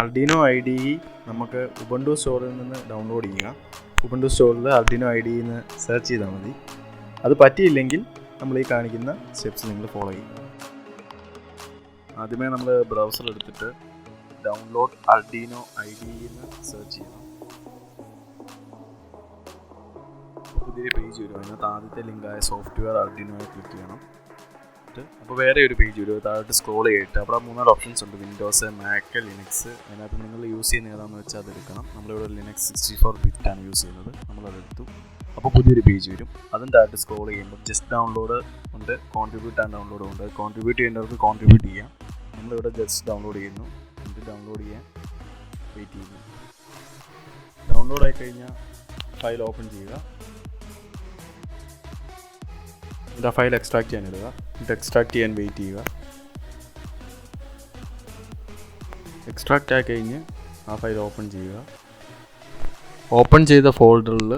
Arduino IDE നമുക്ക് Ubuntu സ്റ്റോറിൽ നിന്ന് ഡൗൺലോഡ് ചെയ്യുക. ഉബുണ്ടു സ്റ്റോറിൽ Arduino IDE എന്ന് സെർച്ച് ചെയ്താൽ മതി. അത് പറ്റിയില്ലെങ്കിൽ നമ്മൾ ഈ കാണിക്കുന്ന സ്റ്റെപ്സ് നിങ്ങൾ ഫോളോ ചെയ്യുക. ആദ്യമേ നമ്മൾ ബ്രൗസർ എടുത്തിട്ട് ഡൗൺലോഡ് Arduino IDE എന്ന് സെർച്ച് ചെയ്യണം. പുതിയൊരു പേജ് വരും. അതിനകത്ത് ആദ്യത്തെ ലിങ്കായ സോഫ്റ്റ്വെയർ Arduinoയെ ക്ലിക്ക് ചെയ്യണം. അപ്പോൾ വേറെ ഒരു പേജ് വരും. താഴോട്ട് സ്ക്രോൾ ചെയ്തിട്ട് അവിടെ 3 ഓപ്ഷൻസ് ഉണ്ട്: വിൻഡോസ്, മാക്, ലിനക്സ്. അതിനകത്ത് നിങ്ങൾ യൂസ് ചെയ്യുന്ന ഏതാണെന്ന് വെച്ചാൽ അതെടുക്കണം. നമ്മളിവിടെ ലിനക്സ് 64 ബിറ്റാണ് യൂസ് ചെയ്യുന്നത്. നമ്മളതെടുത്തു. അപ്പോൾ പുതിയൊരു പേജ് വരും. അതിൻ്റെ താഴോട്ട് സ്ക്രോൾ ചെയ്യുമ്പോൾ ജസ്റ്റ് ഡൗൺലോഡ് ഉണ്ട്, കോൺട്രിബ്യൂട്ട് ആൻഡ് ഡൗൺലോഡ് ഉണ്ട്. കോൺട്രിബ്യൂട്ട് ചെയ്യേണ്ടവർക്ക് കോൺട്രിബ്യൂട്ട് ചെയ്യാം. നമ്മളിവിടെ ജസ്റ്റ് ഡൗൺലോഡ് ചെയ്യുന്നു. എന്നിട്ട് ഡൗൺലോഡ് ചെയ്യാൻ വെയിറ്റ് ചെയ്യുന്നു. ഡൗൺലോഡ് ആയി കഴിഞ്ഞാൽ ഫയൽ ഓപ്പൺ ചെയ്യുക. എന്നിട്ട് ആ ഫയൽ എക്സ്ട്രാക്ട് ചെയ്യാൻ ഇടുക. എന്നിട്ട് എക്സ്ട്രാക്ട് ചെയ്യാൻ വെയിറ്റ് ചെയ്യുക. എക്സ്ട്രാക്റ്റ് ആയി കഴിഞ്ഞ് ആ ഫയൽ ഓപ്പൺ ചെയ്യുക. ഓപ്പൺ ചെയ്ത ഫോൾഡറിൽ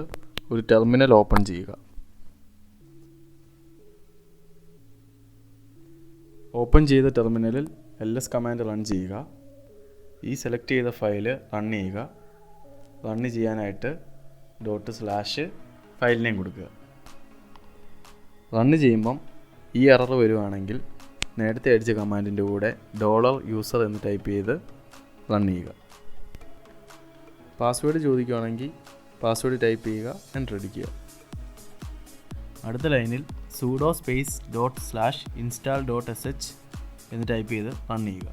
ഒരു ടെർമിനൽ ഓപ്പൺ ചെയ്യുക. ഓപ്പൺ ചെയ്ത ടെർമിനലിൽ ls കമാൻഡ് റൺ ചെയ്യുക. ഈ സെലക്ട് ചെയ്ത ഫയൽ റൺ ചെയ്യുക. റൺ ചെയ്യാനായിട്ട് // ഫയൽ നെയിം കൊടുക്കുക. റൺ ചെയ്യുമ്പം ഈ എറർ വരുവാണെങ്കിൽ നേരത്തെ അടിച്ച കമാൻഡിൻ്റെ കൂടെ $user എന്ന് ടൈപ്പ് ചെയ്ത് റൺ ചെയ്യുക. പാസ്വേഡ് ചോദിക്കുകയാണെങ്കിൽ പാസ്വേഡ് ടൈപ്പ് ചെയ്യുക, എൻ്റർ അടിക്കുക. അടുത്ത ലൈനിൽ sudo /install.sh എന്ന് ടൈപ്പ് ചെയ്ത് റൺ ചെയ്യുക.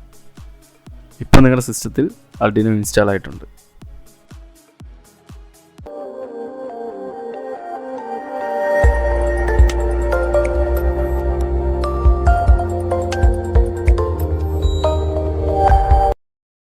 ഇപ്പോൾ നിങ്ങളുടെ സിസ്റ്റത്തിൽ Arduino ഇൻസ്റ്റാൾ ആയിട്ടുണ്ട്.